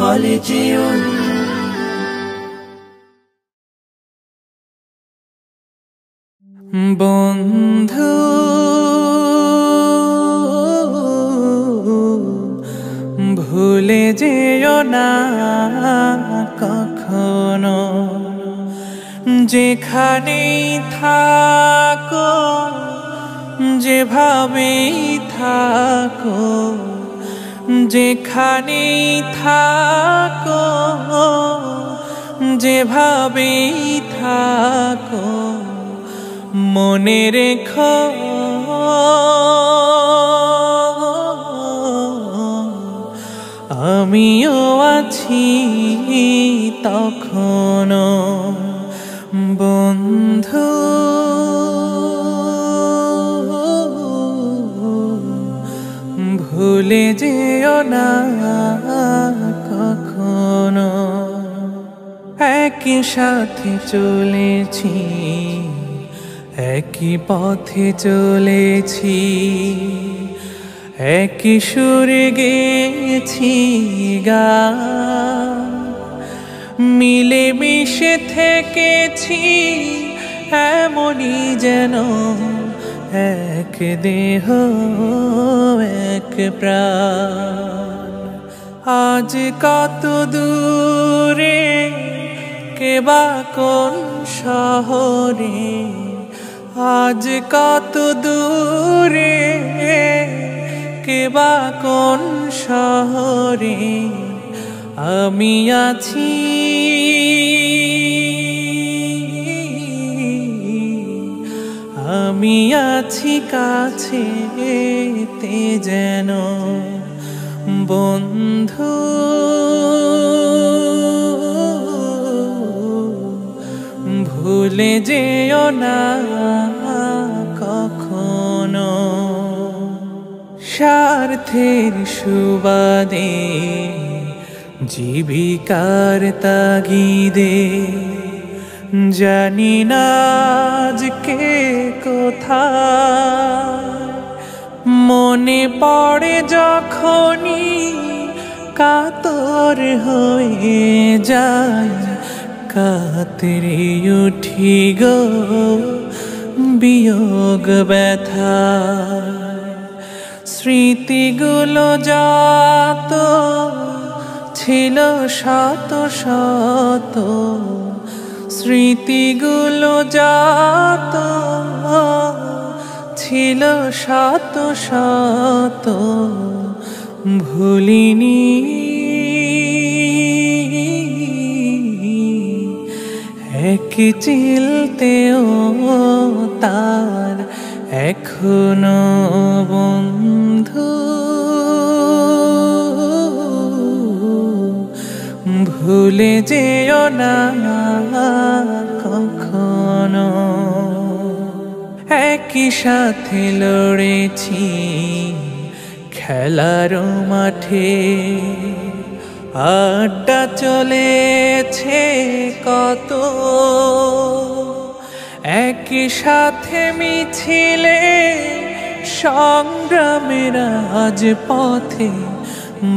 হলে যেও বন্ধু ভুলে যেও না কখনো, যেখানেই থাকো যেভাবেই থাকো, যেখানেই থাকো যেভাবেই থাকো, মনে রেখো আমিও আছি তখনো। বন্ধু ভুলে যেও না কখনো। একই সাথে চলেছি, একই পথে চলেছি, একই সুরে গেছি গান, মিলে মিশে থেকেছি এমনই যেন এক দেহ এক প্রাণ। আজ কত দূরে কেবা কোন শহরে, আজ কত দূরে কেবা কোন শহরে, আমি আছি আমি আছি কাছেতে যেন। বন্ধু ভুলে যেও না কখনো। স্বার্থের সুবাদে জীবিকার তাগিদে জানি না আজকে কোথায়, মনে পড়ে যখনই কাতর হয়ে যায়, কাতরে উঠি গো বিয়োগ ব্যথা। স্মৃতিগুলো যত ছিল শত শত, স্মৃতিগুলো যত ছিল শত শত, ভুলিনি এক চিলতেও তার এখনো। বন্ধু ভুলে যেও না কখনো। একই সাথে লড়েছি খেলার মাঠে, আড্ডা চলেছে কত, একই সাথে মিছিলে সংগ্রামের আজ পথে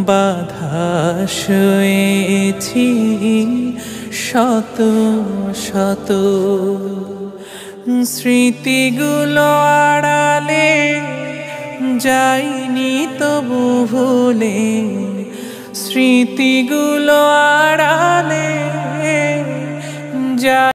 বাধা সয়েছি শত শত। স্মৃতিগুলো আড়ালে যাইনি তবু ভুলে, স্মৃতিগুলো আড়ালে যাই